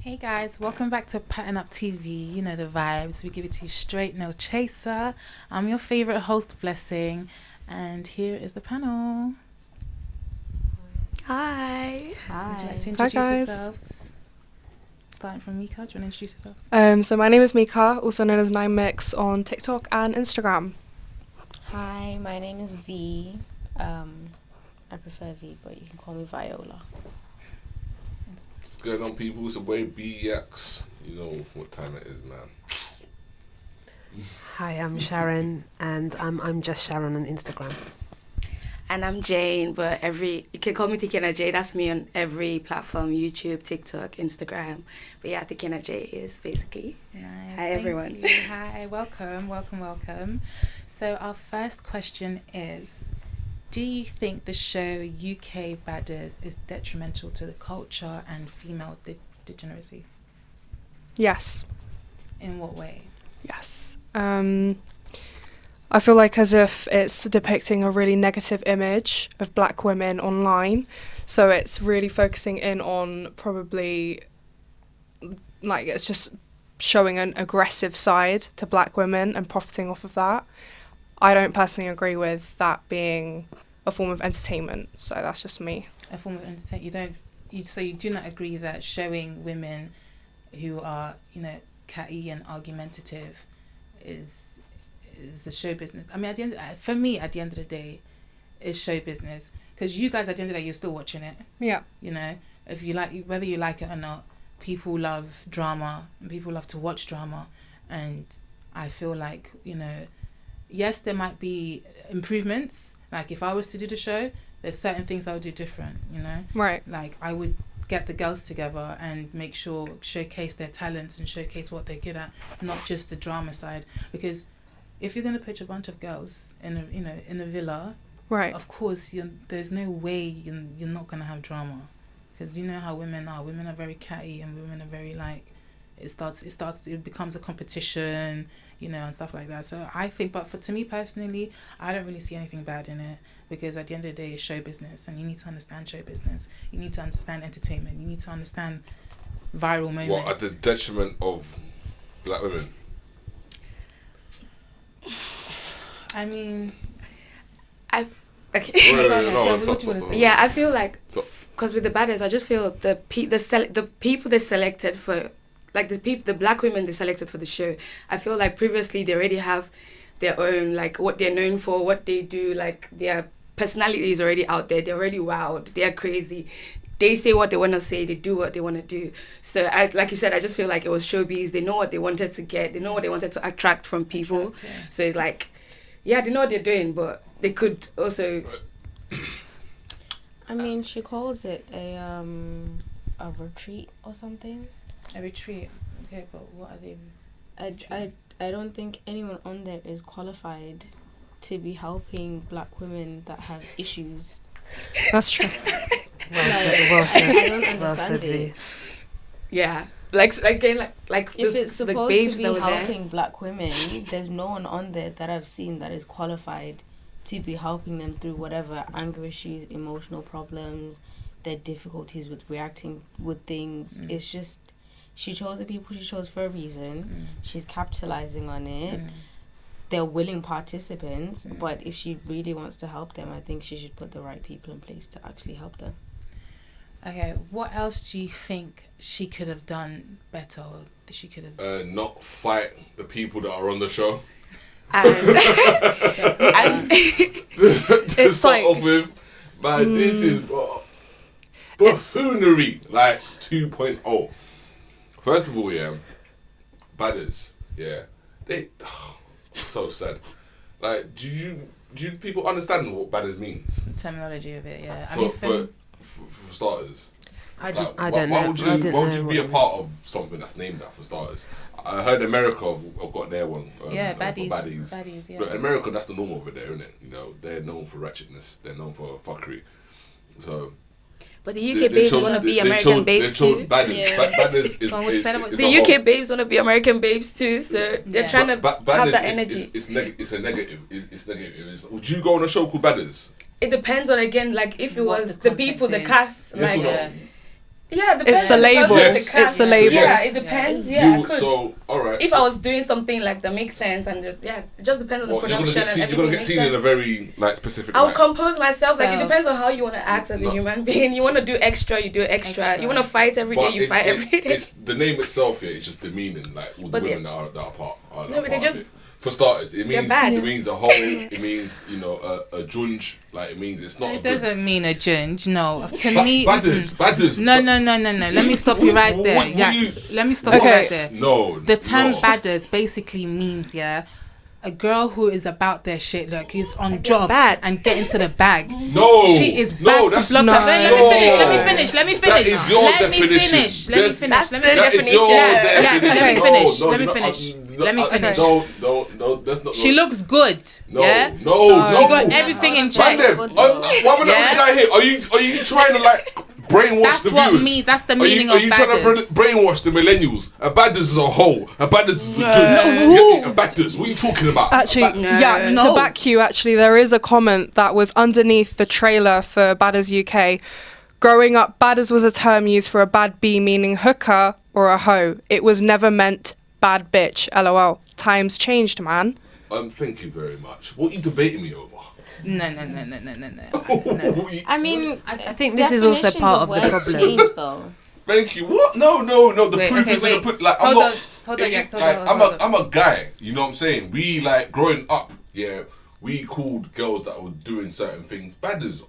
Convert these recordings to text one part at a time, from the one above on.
Hey guys, welcome back to Pattern Up TV. You know the vibes. We give it to you straight, no chaser. I'm your favorite host, Blessing, and here is the panel. Hi. Would you like to Hi introduce guys. yourselves? Starting from Mika, do you want to introduce yourself? So my name is Mika, also known as 9mix on TikTok and Instagram. Hi, my name is V. I prefer V, but you can call me Viola. What's going on, people? It's the way BX. You know what time it is, man. Hi, I'm Sharon, and I'm just Sharon on Instagram. And I'm Jane, but you can call me Tikena J. That's me on every platform: YouTube, TikTok, Instagram. But yeah, Tikena J is basically. Nice. Hi, Thank everyone. you. Hi, welcome. So our first question is, do you think the show UK BADDERZ is detrimental to the culture and female degeneracy? Yes. In what way? Yes. I feel like as if it's depicting a really negative image of black women online. So it's really focusing in on probably, like, it's just showing an aggressive side to black women and profiting off of that. I don't personally agree with that being a form of entertainment. So that's just me. A form of entertainment. So you do not agree that showing women who are, catty and argumentative is a show business. I mean, for me, at the end of the day, it's show business. Because you guys, at the end of the day, you're still watching it. Yeah. If you like, whether you like it or not, people love drama and people love to watch drama. And I feel like, yes, there might be improvements. Like if I was to do the show, there's certain things I would do different, Right. Like I would get the girls together and make sure, showcase their talents and showcase what they're good at, not just the drama side. Because if you're going to put a bunch of girls in a villa, Right. of course, there's no way you're not going to have drama. Because you know how women are. Women are very catty and women are very it becomes a competition, and stuff like that. So I think, to me personally, I don't really see anything bad in it, because at the end of the day, it's show business, and you need to understand show business. You need to understand entertainment. You need to understand viral moments. What, at the detriment of black women? I mean, okay. Yeah, I feel like, because with the BADDERZ, I just feel the people they selected for, like the black women they selected for the show, I feel like previously they already have their own, like what they're known for, what they do, like their personality is already out there. They're already wild. They're crazy. They say what they want to say. They do what they want to do. So, like you said, I just feel like it was showbiz. They know what they wanted to get. They know what they wanted to attract from people. Yeah. So it's like, yeah, they know what they're doing, but they could also... I mean, she calls it a retreat or something. A retreat. Okay, but what are they? I don't think anyone on there is qualified to be helping black women that have issues. That's true. Well said. I don't understand it. Yeah. Like again, like If it's the supposed babes to that be were there. helping black women, there's no one on there that I've seen that is qualified to be helping them through whatever anger issues, emotional problems, their difficulties with reacting with things. It's just, she chose the people she chose for a reason. She's capitalizing on it. They're willing participants, but if she really wants to help them, I think she should put the right people in place to actually help them. Okay, what else do you think she could have done better, or she could have? Not fight the people that are on the show. And To It's start like- off with, man, this is buffoonery, like 2.0. First of all, yeah, BADDERZ, yeah, they so sad. Like, do you people understand what BADDERZ means? The terminology of it, yeah. For starters. I Like, don't know. why would you be a part of something that's named that, for starters? I heard America have got their one. baddies. Baddies. Yeah. But in America, that's the norm over there, isn't it? They're known for wretchedness. They're known for fuckery. So. but the UK babes want to be American babes too. BADDERZ is The UK babes want to be American babes too, so they're trying to have that energy. It's negative. It's negative. Would you go on a show called BADDERZ? It depends on, again, like if it What was the the people, the content is. cast, Yes or like no? Yeah, it depends It's the on label. content, Yes. the cast. It's the label. Yeah, it depends. Yeah, I You- could. so, all right. If so, I was doing something like that makes sense and just it just depends on the you're gonna production get and seen, everything. you're gonna get makes seen in a sense. very like specific. I'll light. compose myself. Like it Self. depends on how you want to act as a No. human being. You want to do extra, you do extra. Extra. You want to fight every day, But you fight every day. It's the name itself. Yeah, it's just demeaning. Like all the But women that are part. Are No, but they part just- of it. For starters, it They're means bad. it means a hole. It means a junge. Like it means it's not. It a good- doesn't mean a junge. No, to Ba- me. badders. No. Let me stop you right there. What Yes, you- let me stop you Okay. right there. No. The term no. badders basically means, a girl who is about their shit, like is on job bad. and getting to the bag. No. She is bad No, to that's block not- her. Let me finish. Let me That finish. is your Let me definition. finish. Let me There's- finish. That's Let the me finish. That is definition. your Yeah, definition. let me No, finish. no, Let me no, finish. no, Let me finish. No, that's not. She looks good. No, Yeah. no. She got everything in check. Man, them. Why am I Yeah. the guy here? Are you trying to like brainwash That's the what viewers? that's the Are meaning you of trying to badders. brainwash the millennials? A badders is a whole. A badders is a No. judge. A badders. What are you talking about? Actually, No. Yax, No. to back you, actually, there is a comment that was underneath the trailer for Badders UK. Growing up, badders was a term used for a bad bee, meaning hooker or a hoe. It was never meant bad bitch, lol. Times changed, man. Thank you very much. What are you debating me over? No. I mean, I think this is also definitions part of the words problem. change, though. Thank you. What? No. The Wait, proof okay, is in the wait. put. Like I'm Hold not. on, hold on, it- yes, hold like, on, hold on. I'm a guy. You know what I'm saying? We like growing up. Yeah, we called girls that were doing certain things badders.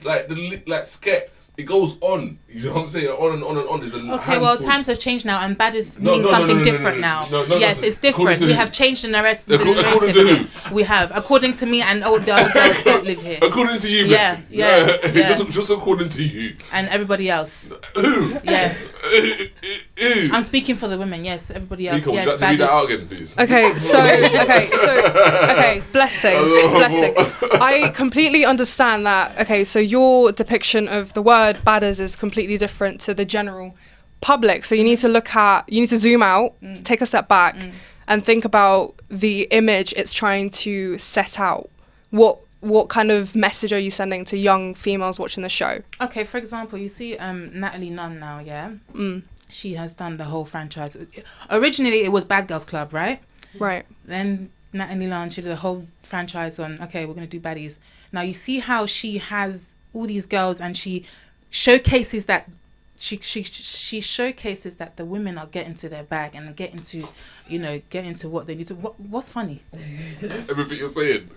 Like like sket. It goes on. You know what I'm saying? On and on and on. There's a Okay, well, handful. times have changed now, and badders No, means no, no, something no, no, different no, now. no, no, Yes, no, it's according different. to We who? have changed the narrative. According to who? We have, according to me and all the other girls that live here, According to you, Yeah, Messi. yeah. Just according to you. and everybody else. Who? Yes, Who? I'm speaking for the women. Yes, everybody else. Nico, would you Yes, like to read that badders. out again, please? Okay, blessing. I completely understand that. Okay, so your depiction of the word badders is completely different to the general public. So you need to zoom out, take a step back, and think about the image it's trying to set out. What kind of message are you sending to young females watching the show? Okay, for example, you see Natalie Nunn now, yeah? She has done the whole franchise. Originally, it was Bad Girls Club, right? Right. Then Natalie Nunn, she did a whole franchise on, okay, we're going to do baddies. Now, you see how she has all these girls and she showcases that she showcases that the women are getting to their bag and get into what they need to. What's funny? Everything you're saying.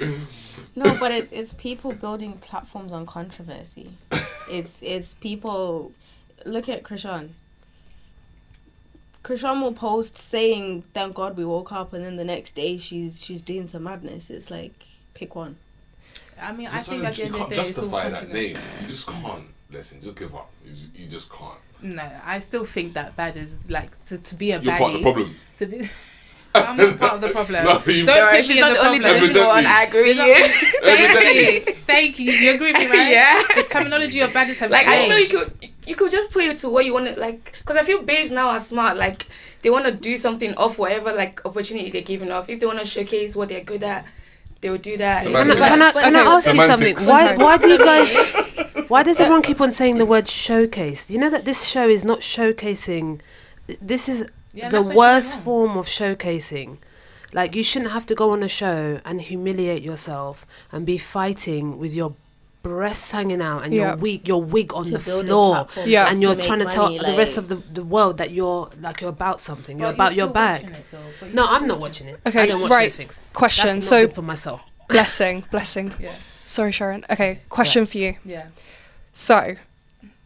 No, but it's people building platforms on controversy. It's people. Look at Krishan. Krishan will post saying, "Thank God we woke up," and then the next day she's doing some madness. It's like, pick one. I mean, Just I think at the you end of can't the day, it's all justify that controversy. name. You just can't. Listen, just give up. You just can't. No, I still think that bad is like to be a You're baddie. part of the problem. To be, I'm not part of the problem. No, you- Don't Alright, put she's me in not the the only problem. delusional one. I agree. You're Yeah. not- Thank you. You agree with me, right? Yeah. The terminology of baddies have Like I changed. feel you could just put it to what you want to like, because I feel babes now are smart. Like they want to do something off whatever like opportunity they're giving off. If they want to showcase what they're good at, they will do that. Semantics. Can I ask you something? Semantics. Why do you guys? Why does everyone keep on saying the word showcase? Do you know that this show is not showcasing? This is Yeah, the that's where she worst went form of showcasing. Like you shouldn't have to go on a show and humiliate yourself and be fighting with your breasts hanging out and Yeah. your wig on To the build a floor. platform Yeah. just And you're make trying to tell money, the rest like- of the world that you're about something. Well, You're about your still bag. watching it, though, but you're No, still I'm not watching it. Okay, I don't watch right. those things. Question. That's So not good for my soul. blessing. Yeah. Sorry, Sharon. Okay, question for you. Yeah. So,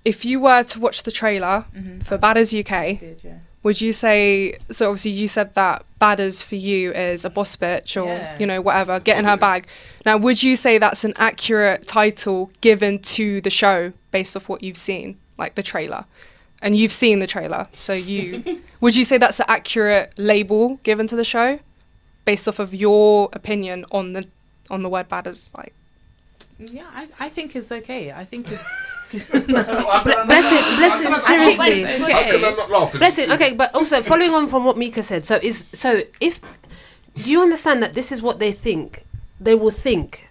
if you were to watch the trailer for Badders UK, Did, yeah. would you say, so obviously you said that Badders for you is a boss bitch or, Yeah. whatever, get in her bag. Now, would you say that's an accurate title given to the show based off what you've seen, like the trailer? And you've seen the trailer, so would you say that's an accurate label given to the show based off of your opinion on the word Badders? Like, Yeah, I think it's okay. I think it's. Bless it, seriously. It's How can I okay. not laugh? Bless it. Okay, but also following on from what Mika said. So if do you understand that this is what they think? They will think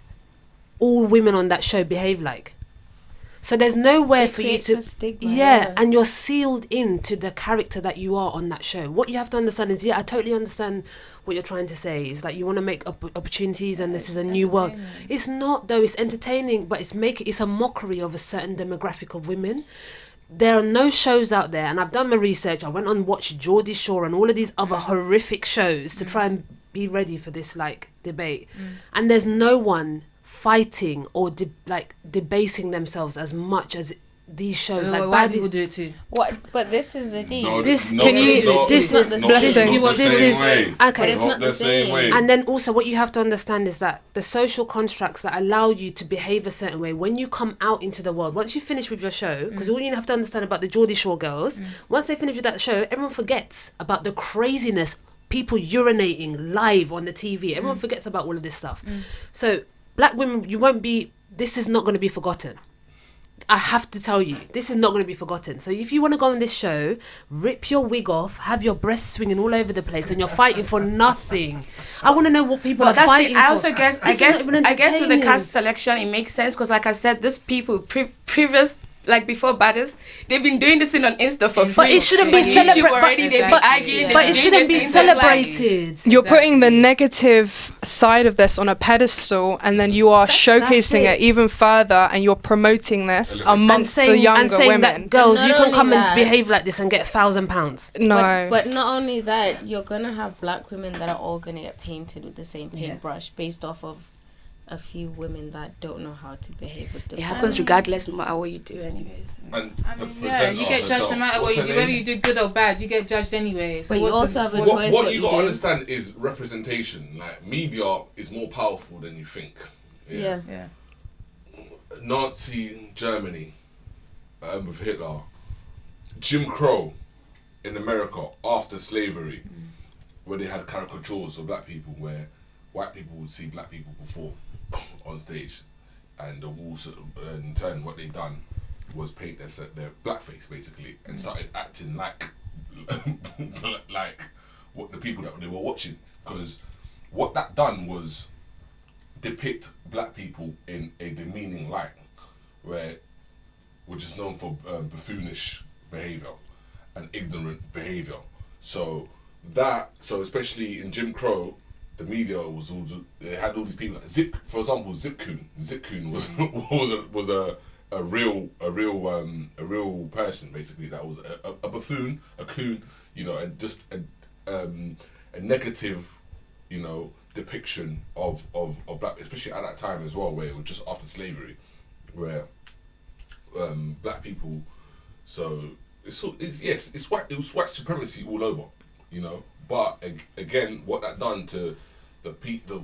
all women on that show behave like. So there's nowhere It for you creates to a stigma, yeah, and you're sealed into the character that you are on that show. What you have to understand is, I totally understand what you're trying to say. Is like you want to make opportunities, and this is a new world. It's not though. It's entertaining, but it's a mockery of a certain demographic of women. There are no shows out there, and I've done my research. I went on and watched Geordie Shore and all of these other horrific shows to try and be ready for this like debate. And there's no one fighting or debasing themselves as much as these shows. Like why people do it too. What? But this is the thing. This But can it's you not this the is same. blessing. Not the this same is way. okay. But it's not the same same. way. And then also what you have to understand is that the social constructs that allow you to behave a certain way, when you come out into the world, once you finish with your show, because all you have to understand about the Geordie Shore girls, once they finish with that show, everyone forgets about the craziness, people urinating live on the TV. Everyone forgets about all of this stuff. So black women, this is not going to be forgotten. I have to tell you, this is not going to be forgotten. So if you want to go on this show, rip your wig off, have your breasts swinging all over the place, and you're fighting for nothing. I want to know what people are fighting for. I also guess, This is not even I guess with the entertaining. cast selection, it makes sense because, like I said, these people previous. Like before Badders, they've been doing this thing on Insta for free. But it shouldn't be On YouTube celebrated. already. They've been arguing. But it shouldn't be celebrated. You're putting the negative side of this on a pedestal, and then you are showcasing it. it even further, and you're promoting this amongst the younger women. That girls, Not you can only come that- and behave like this and get £1,000. No. But not only that, you're gonna have black women that are all gonna get painted with the same paintbrush based off of a few women that don't know how to behave with the It happens regardless, no matter what you do, anyways. And I the mean, yeah, you get judged no matter what you do. Whether you do good or bad, you get judged anyway. So But you what's also have a what's- choice. What what you you gotta do. understand is representation. Like media is more powerful than you think. Yeah. Yeah. Nazi Germany with Hitler, Jim Crow in America after slavery, where they had caricatures of black people, where white people would see black people perform on stage, and the walls, in turn, what they done was paint their blackface basically, and started acting like like what the people that they were watching, because what that done was depict black people in a demeaning light, where we're just known for buffoonish behaviour and ignorant behaviour. So especially in Jim Crow, the media they had all these people like for example, Zip Coon was a real person basically, that was a buffoon, a coon, and just a negative, depiction of black, especially at that time as well, where it was just after slavery, where black people, so it was white supremacy all over, but again, what that done to the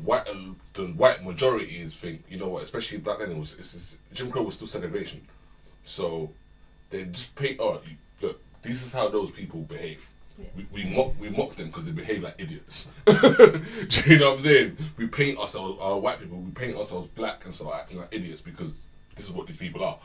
white majority is think, especially back then, Jim Crow was still segregation, so they just paint, look, this is how those people behave. We mock them because they behave like idiots. Do you know what I'm saying? We paint ourselves, our white people, we paint ourselves black and start acting like idiots because this is what these people are.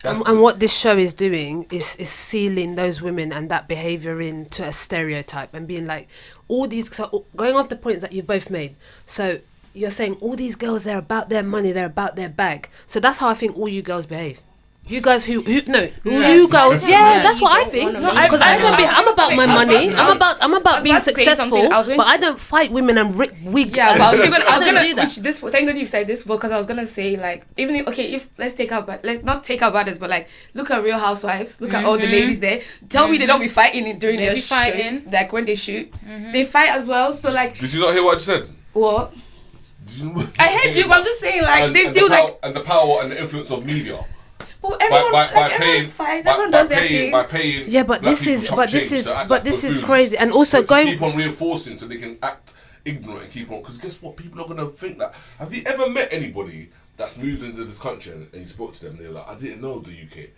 And what this show is doing is sealing those women and that behaviour into a stereotype, and being like, all these, so going off the points that you've both made, so you're saying all these girls, they're about their money, they're about their bag. So that's how I think all you girls behave. You guys you girls, that's what I think. Because I'm about my money. I'm about being successful, but I don't fight women and rip wig. Yeah, but I was gonna do that. which this, thank God you said this, because I was gonna say, like, even if let's not take out Badders, but like, look at Real Housewives, look at all the ladies there. Tell me they don't be fighting during They their be shows, fighting. like when they shoot, they fight as well. So like, Did you not hear what I just said? what? Did you I heard you, but I'm just saying, like, they and still the power, like, and the power and the influence of media. well, everyone Everyone does their thing. by paying. Yeah, but black this people is chump but this change is to act but like this is buffoons. crazy, and also To going. keep on reinforcing so they can act ignorant and keep on. Because guess what? People are gonna think that. Have you ever met anybody that's moved into this country and you spoke to them? They're like, I didn't know the UK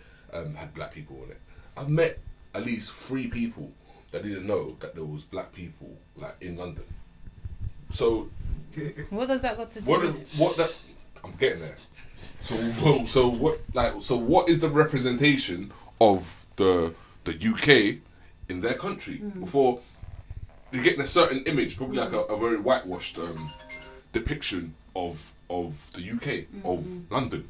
had black people in it. I've met at least 3 people that didn't know that there was black people like in London. So What does that got to do? what that? I'm getting there. So what is the representation of the UK in their country before they're getting a certain image, probably like a very whitewashed depiction of of the UK, of London.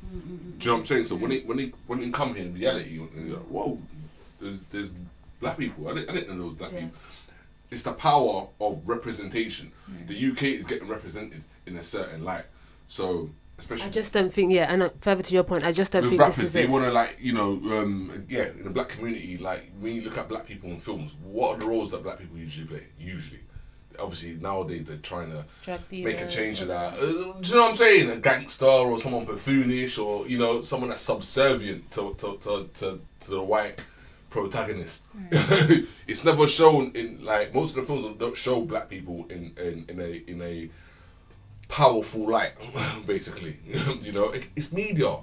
Do you know what I'm saying? So when they come here in reality, you're like, whoa, there's black people. I didn't know there was black people. It's the power of representation. The UK is getting represented in a certain light. So especially, I just don't think. Yeah, and further to your point, I just don't with think rappers, this is they it. want to like in the black community, like when you look at black people in films, what are the roles that black people usually play? Usually, obviously nowadays they're trying to make a change to that. Do you know what I'm saying? A gangster or someone buffoonish, or someone that's subservient to the white protagonist. It's never shown in, like, most of the films don't show black people in a powerful light, basically. It's media.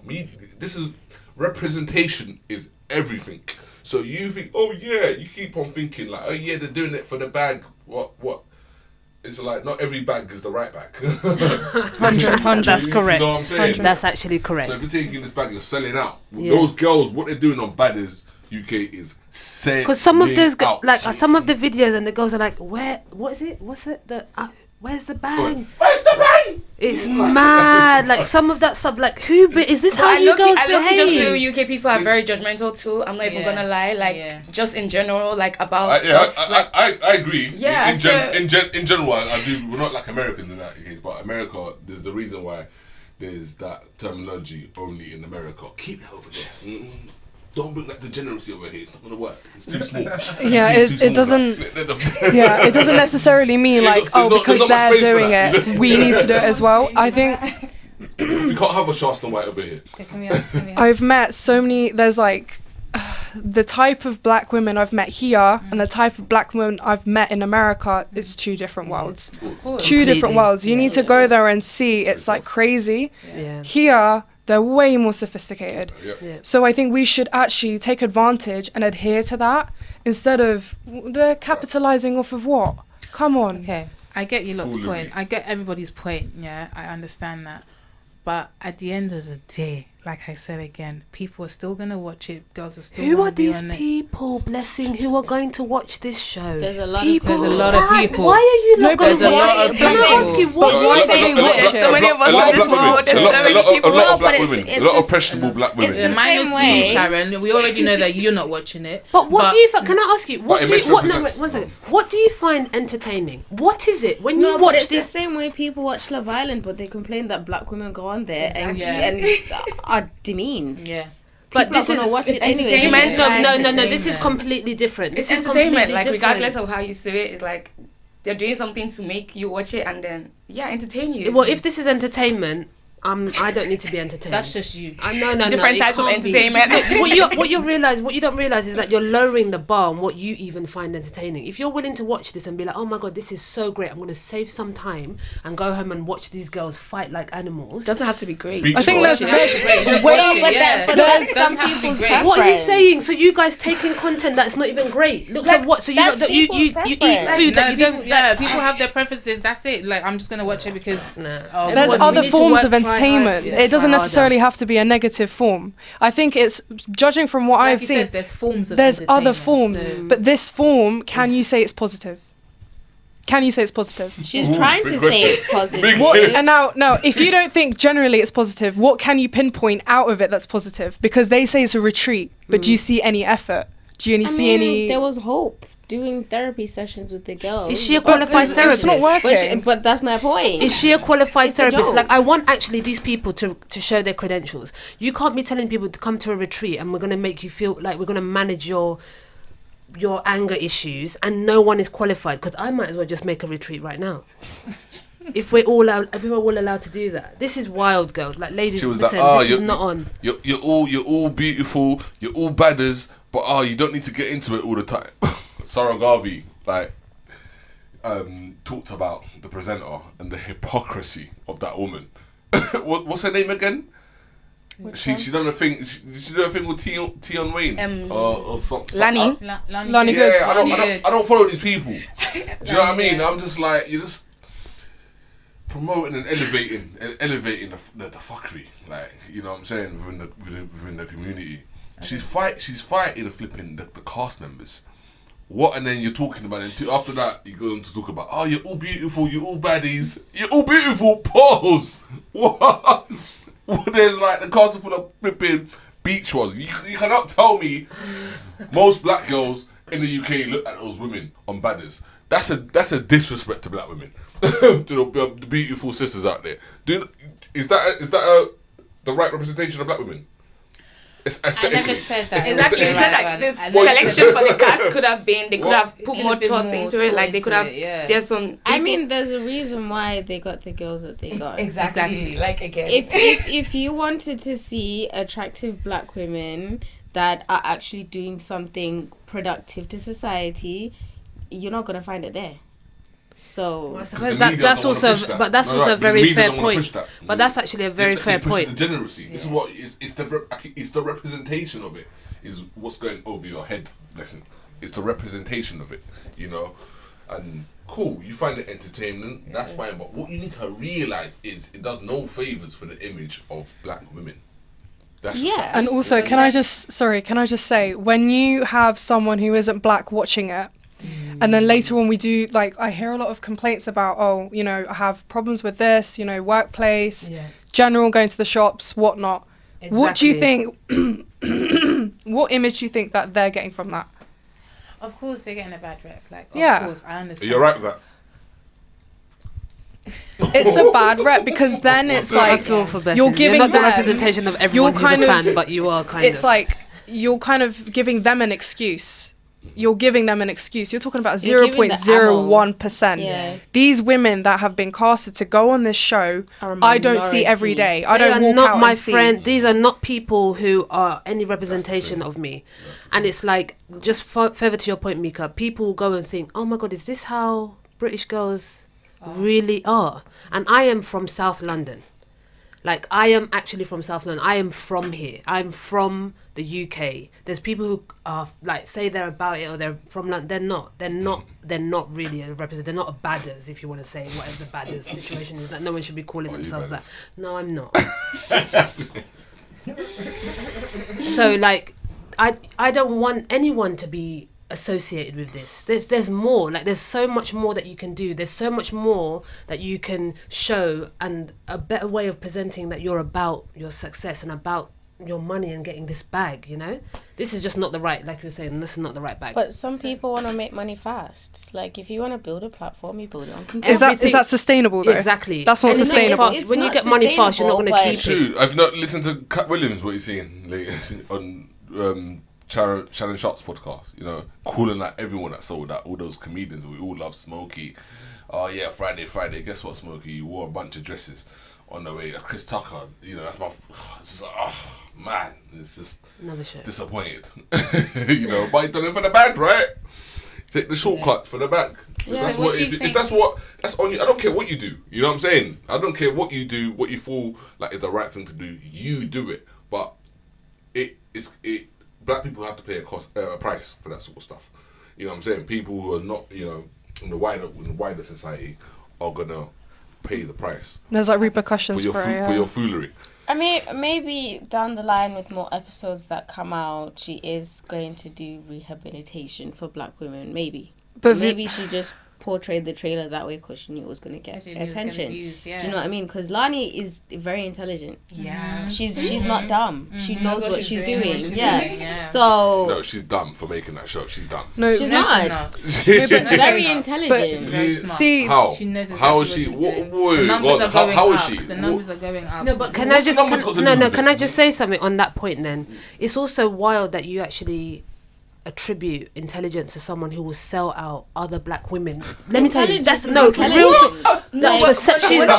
This is representation is everything. So you think, you keep on thinking like, they're doing it for the bag. What? It's like not every bag is the right bag. 100. That's correct. You know what I'm saying? That's actually correct. So if you're taking this bag, you're selling out. Those girls, what they're doing on BADDERZ UK is selling. Because some of those, out. some of the videos and the girls are like, what is it? What's it? Where's the bang? Where's the bang? It's mad. Like some of that stuff. Like is this how you girls behave? I just feel UK people are very judgmental too. I'm not even gonna lie. Like just in general, like about stuff. I agree. Yeah. In general, I do. We're not like Americans in that case, but America, there's the reason why there's that terminology only in America. Keep that over there. Don't bring that degeneracy over here. It's not gonna work. It's too small. Yeah, it doesn't. Yeah, it doesn't necessarily mean like because they're doing it, we need to do it as well. I think we can't have a Charleston White over here. I've met so many. There's like the type of black women I've met here and the type of black women I've met in America is two different worlds. Two different worlds. You need to go there and see. It's like crazy. Yeah. Here, they're way more sophisticated. Yeah. So I think we should actually take advantage and adhere to that instead of they're capitalizing off of what? Come on. Okay, I get you lot's Foolery. point. I get everybody's point. Yeah, I understand that. But at the end of the day, like I said again, people are still gonna watch it. Girls are still. Who gonna are be these on it. people, blessing, who are going to watch this show? There's a lot people. There's a lot of people. Why are you not Nobody's going to watching watch it. it? Can I ask you what do you think? There's so many of us in this world. There's so many people. A lot of No, but black women. it's A lot of this- impressionable black women. it's the Minus same way. you, Sharon. We already know that you're not watching it. But what do you find? Can I ask you? What it do you, what? No, wait, misrepresents. one second. What do you find entertaining? What is it when No, you but watch it's this? the same way people watch Love Island, but they complain that black women go on there Exactly. and are demeaned. Yeah. But People this are is gonna watch it anyway. entertainment. No. This is completely different. It's This is entertainment. completely Like different. regardless of how you see it, it's like they're doing something to make you watch it and then entertain you. Well, if this is entertainment, I don't need to be entertained. That's just you. No. Different it types of can't be. entertainment. What you don't realize is that you're lowering the bar on what you even find entertaining. If you're willing to watch this and be like, oh my god, this is so great, I'm gonna save some time and go home and watch these girls fight like animals. doesn't have to be great. Beach I think ball. that's Just Wait, watch it, but yeah. but It that's doesn't some have to be people's great. preference. What are you saying? So you guys taking content that's not even great? Looks like what? So you that's don't, you people's eat preference. food that No, you people, don't. yeah, people have their preferences. That's it. Like, I'm just gonna watch it because Nah. oh, There's Everyone, other we need to forms work, of try hard, entertainment. yes, It doesn't try necessarily have to be a negative form. I think it's judging from what like I've you seen. said, there's forms of There's other entertainment, forms, so- but this form, can you say it's positive? Can you say it's positive? She's Ooh, trying big to question. say it's positive. Big What, Yeah. and now, if you don't think generally it's positive, what can you pinpoint out of it that's positive? Because they say it's a retreat, but do you see any effort? Do you see any? There was hope doing therapy sessions with the girls. Is she a But qualified it's therapist? not working. But that's my point. Is she a qualified It's a therapist? joke. Like, I want actually these people to show their credentials. You can't be telling people to come to a retreat and we're going to make you feel like we're going to manage your anger issues and no one is qualified, because I might as well just make a retreat right now. If we're all allowed to do that. This is wild, girls. Like, ladies, She was listen, like, this is not on. You're all beautiful. You're all badders, but you don't need to get into it all the time. Sarah Garvey talked about the presenter and the hypocrisy of that woman. What's her name again? She done a thing. She done a thing with Tion Wayne or something. Lani. Lani Goods. Yeah, I don't follow these people. Do you know what I mean? I'm just like, you're just promoting and elevating the fuckery, like, you know what I'm saying, within the community. She's fighting the flipping the cast members. What? And then you're talking about it. After that, you go on to talk about, oh, you're all beautiful, you're all baddies, you're all beautiful. Pause. What? There's like the castle full of flipping beach ones. You cannot tell me most black girls in the UK look at those women on badders. That's a disrespect to black women, to the beautiful sisters out there. Is that the right representation of black women? I never said that. Exactly. You said like the selection for the cast could have been, they could have put more thought into it. Like they could have, there's some. I mean, there's a reason why they got the girls that they got. Exactly. Like again, if you wanted to see attractive black women that are actually doing something productive to society, you're not gonna find it there. So I suppose that's also a very fair point. But that's actually a very fair point. The degeneracy. This is what it's the representation of it is what's going over your head. Listen, it's the representation of it, you know. And cool, you find it entertainment. That's fine. But what you need to realize is it does no favors for the image of black women. And also, can I just say, when you have someone who isn't black watching it, and then later on we do, like, I hear a lot of complaints about, oh, you know, I have problems with this, you know, workplace, general, going to the shops, whatnot. Exactly. What do you think, what image do you think that they're getting from that? Of course they're getting a bad rep. Like, of course, I understand. You're right with that. It's a bad rep because then it's like, I feel for Bessie. You're giving not the them, representation of everyone who's a fan, but you are kind of. It's like, you're kind of giving them an excuse. You're giving them an excuse. You're talking about 0.01%. Yeah. These women that have been casted to go on this show, I don't see every day. I don't walk out and see. These are not people who are any representation of me. And it's like, just further to your point, Mika, people will go and think, oh my God, is this how British girls really are? And I am from South London. Like, I am actually from South London. I am from here. I'm from the UK. There's people who are like, say they're about it or they're from London. They're not really a representative. They're not a badders, if you want to say whatever the badders situation is. That no one should be calling themselves that. No, I'm not. So like, I don't want anyone to be associated with this. There's more. Like, there's so much more that you can do. There's so much more that you can show, and a better way of presenting that you're about your success and about your money and getting this bag, you know? This is just not the right, like you were saying, this is not the right bag. But some people want to make money fast. Like, if you want to build a platform, you build it on computer. Is that sustainable though? Exactly. That's not sustainable. When you get money fast, you're not going to keep it. Dude, I've not listened to Cat Williams, what he's saying on Shannon Sharp's podcast, you know, calling out everyone that sold out, all those comedians. We all love Smokey. Oh yeah, Friday. Guess what, Smokey? You wore a bunch of dresses on the way. Chris Tucker, you know, that's my. It's just, man, it's just disappointed. You know, but he done it for the bag, right? Take the shortcut for the bag. Yeah. That's So what. If that's on you. I don't care what you do. You know what I'm saying? I don't care what you do. What you feel like is the right thing to do. You do it. But it. Black people have to pay a price for that sort of stuff. You know what I'm saying? People who are not, you know, in the wider society are gonna pay the price. There's like repercussions for your foolery. I mean, maybe down the line with more episodes that come out, she is going to do rehabilitation for black women. Maybe. But maybe she just portrayed the trailer that way because she knew it was going to get attention. Do you know what I mean? Because Lani is very intelligent. Yeah. She's not dumb. She knows what she's doing. Yeah. So. No, she's dumb for making that show. She's dumb. No, she's not. She's very intelligent. Very smart. See, how? She knows how is she? The numbers are going how up. is she? The numbers are going up. No, but can I just say something on that point then? It's also wild that you actually attribute intelligence to someone who will sell out other black women. Let me tell you, that's real. She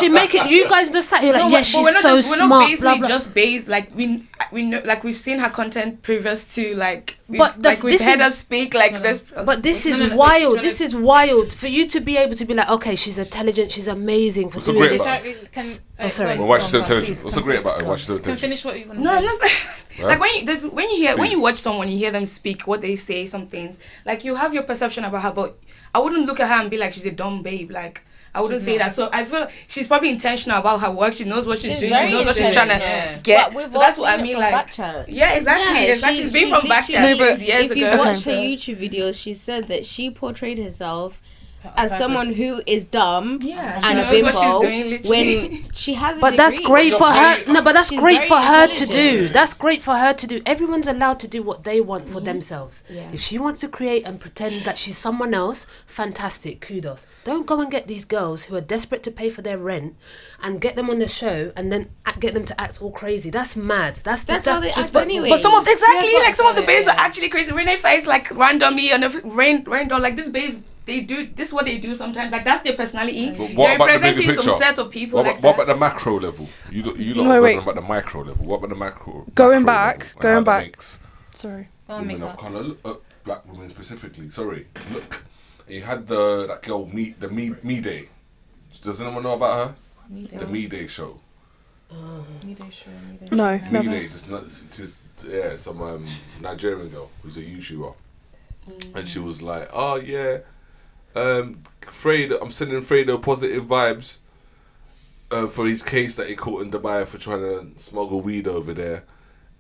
make it. You guys just sat here like, yes, she's so smart. We're not basically just based like we know, like we've seen her content previous to like. We've heard her speak like this. But this is wild. This is wild for you to be able to be like, okay, she's intelligent, she's amazing for doing this. Sorry. Why she's so intelligent? What's so great about her? Why she's so intelligent? Can finish what you want to say. No, like when you watch someone, you hear them speak, what they say, some things. Like you have your perception about her, but I wouldn't look at her and be like she's a dumb babe. Like I wouldn't say that. So I feel she's probably intentional about her work. She knows what she's doing. She very knows what she's trying to intentional, get. But we've So all that's what I seen it mean. from Like, Backchat. yeah, exactly. She's been from Backchat but years if you ago. watch her YouTube videos, she said that she portrayed herself as someone who is dumb Yeah, and a she knows what she's bimbo doing, literally. when she has a But that's degree. great But for you're her. paying- No, but that's She's great very for her to do. intelligent. That's great for her to do. Everyone's allowed to do what they want for themselves. Yeah. If she wants to create and pretend that she's someone else, fantastic, kudos. Don't go and get these girls who are desperate to pay for their rent and get them on the show and then get them to act all crazy. That's mad. That's how they act disrespectful. anyway. But some of exactly Yeah, but- like some of the babes yeah. are actually crazy. Renee fights like randomly on a rain door. Like these babes, they do this. Is what they do sometimes. Like that's their personality. But what They're about the bigger representing some picture? set of people. What, like what that. about the macro level? You lot No, are wait. talking about the micro level. What about the macro? Going macro back, level and going how that back. makes Sorry. Go on, women Mika. of colour, black women specifically. Sorry, look, you had that girl MDay. Does anyone know about her? The MDay show. No, never. MDay, some Nigerian girl who's a YouTuber, and she was like, "Oh yeah, Fredo, I'm sending Fredo positive vibes for his case that he caught in Dubai for trying to smuggle weed over there."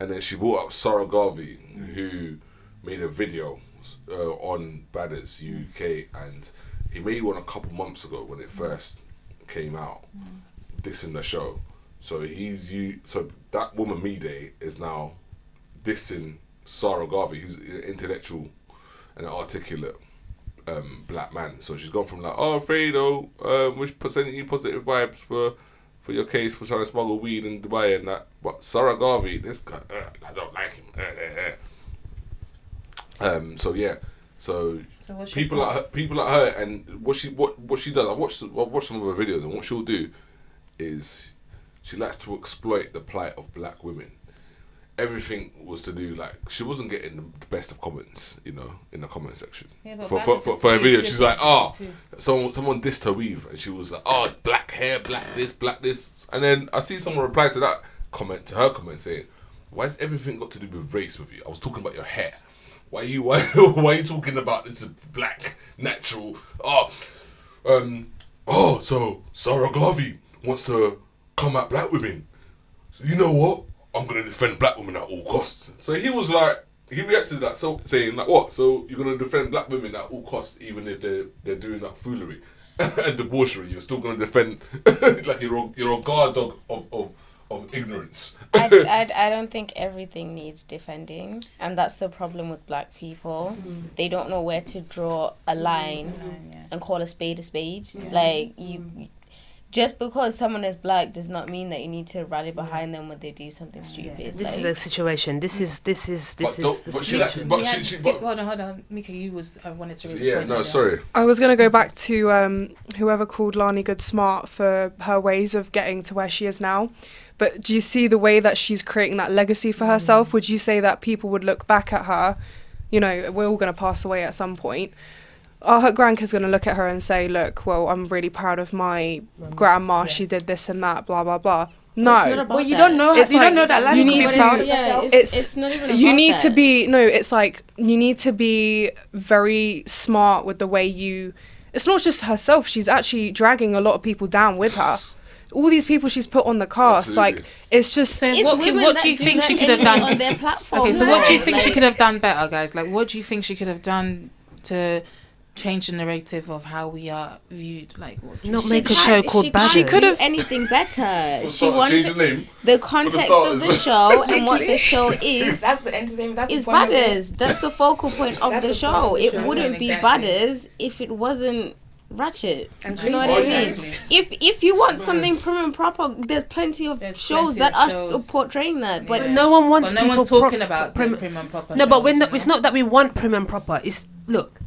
And then she brought up Sarah Garvey, who made a video on BADDERZ UK, and he made one a couple months ago when it first came out, dissing the show. So so that woman MDay is now dissing Sarah Garvey, who's an intellectual and articulate black man. So she's gone from like, "Oh, Fredo, we're sending you positive vibes for your case for trying to smuggle weed in Dubai and that." But Sarah Garvey, this guy, I don't like him. So yeah, so what's people like her, and what she does. I watched some of her videos, and what she'll do is she likes to exploit the plight of black women. Everything was to do, like, she wasn't getting the best of comments, in the comment section. Yeah, but for BADDERZ her is video, good she's like, too. someone dissed her weave, and she was like, "Oh, black hair, black this," and then I see someone reply to that comment, to her comment, saying, "Why has everything got to do with race with you? I was talking about your hair. Why are you talking about this black natural? So Sarah Garvey wants to come at black women. So you know what? I'm gonna defend black women at all costs." So he was like, he reacted to that, so saying like, "What? So you're gonna defend black women at all costs, even if they're doing that foolery and debauchery? You're still gonna defend like you're a guard dog of ignorance." I don't think everything needs defending, and that's the problem with black people. They don't know where to draw a line and call a spade a spade. Like you. Just because someone is black does not mean that you need to rally behind them when they do something stupid. This is a situation. This is the situation. Hold on, Mika, I wanted to raise a Yeah, point no, earlier. sorry. I was going to go back to whoever called Lani Good smart for her ways of getting to where she is now. But do you see the way that she's creating that legacy for herself? Would you say that people would look back at her, we're all going to pass away at some point. Her grandkids going to look at her and say, "Look, well, I'm really proud of my grandma. She did this and that, blah, blah, blah." No. But you don't know. It's You like, don't know that. you need to- it's not even You about need to that. be, no, it's like, you need to be very smart with the way it's not just herself, she's actually dragging a lot of people down with her. All these people she's put on the cast, Absolutely. like, it's just... So It's what women do that you think that she could have anyway done? on their platform? Okay, so what do you think she Like, could have done better, guys? Like, what do you think she could have done to change the narrative of how we are viewed? Like, what do you Not think? make a show called BADDERZ. She She could could've- have anything better. For She start, change the wanted name. the context of starters. the show and what the show is. That's the entertainment. That's Is the point of it. BADDERZ. That's the focal point of That's the the show. point of the It show. wouldn't be Exactly. BADDERZ if it wasn't ratchet. And Do you know what I crazy. mean? If you want something prim and proper, there's plenty of There's shows plenty that of are shows. portraying that. But Yeah. No one wants But no people one's talking about prim- prim and proper. No, but shows, it's not that we want prim and proper. It's look.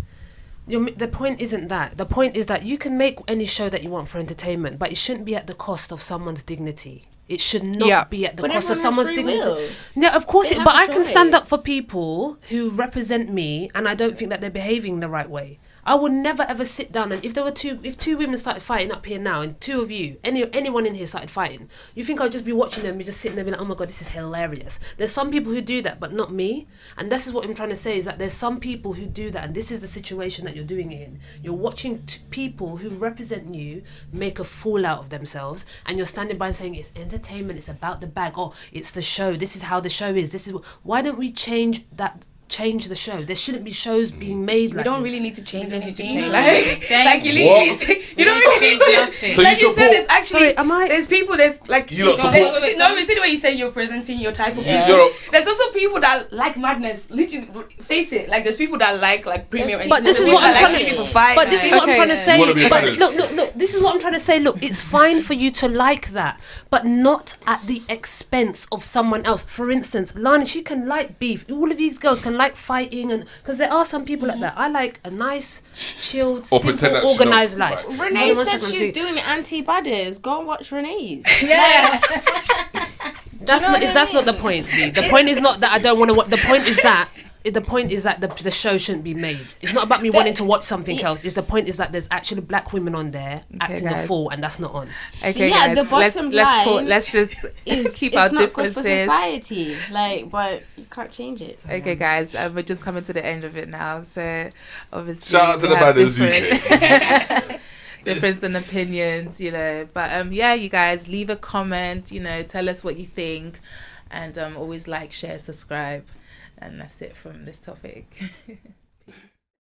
The point isn't that. The point is that you can make any show that you want for entertainment, but it shouldn't be at the cost of someone's dignity. It should not Yeah. be at the But cost of everyone has someone's free dignity. will. Yeah, of course. They But have I a can stand up choice. for people who represent me, and I don't think that they're behaving the right way. I would never ever sit down and if two women started fighting up here now and two of you, anyone in here started fighting, you think I'd just be watching them, just sitting there and be like, oh my God, this is hilarious. There's some people who do that, but not me. And this is what I'm trying to say, is that there's some people who do that, and this is the situation that you're doing it in. You're watching people who represent you make a fool out of themselves, and you're standing by and saying it's entertainment, it's about the bag, oh, it's the show, this is how the show is, why don't we change the show? There shouldn't be shows being made like We don't this. really need to change anything. change Like you anything. literally, you don't really need to. So Like you you said, there's support? actually Sorry, am I- there's people. There's like You lot support? No, you see the way you say you're presenting your type of Yeah. people. You're- There's also people that like madness. Literally, face it. Like there's people that like premium. But this is There's what people I'm that trying like to- people fight. But this is what I'm trying to You say. wanna be a But feminist. look, this is what I'm trying to say. Look, it's fine for you to like that, but not at the expense of someone else. For instance, Lana, she can like beef. All of these girls can like fighting, and because there are some people like that. I like a nice, chilled, Or pretend simple, that she organized don't- life. right. Renee One said second, she's please. doing anti-badders. Go and watch Renee's. Yeah. That's know not. what I That's not the mean? point. B. The point is not that I don't want to watch. The point is that. The point is that the show shouldn't be made. It's not about me wanting to watch something else. It's the point is that there's actually black women on there acting a guys. fool, and that's not on. Okay, yeah, guys, the bottom line let's just keep our It's not good for differences. society. Like, but you can't change it. Okay, guys, we're just coming to the end of it now. So, obviously, Shout out to we the have BADDERZ different- difference in opinions, But yeah, you guys, leave a comment. Tell us what you think, and always like, share, subscribe, and that's it from this topic.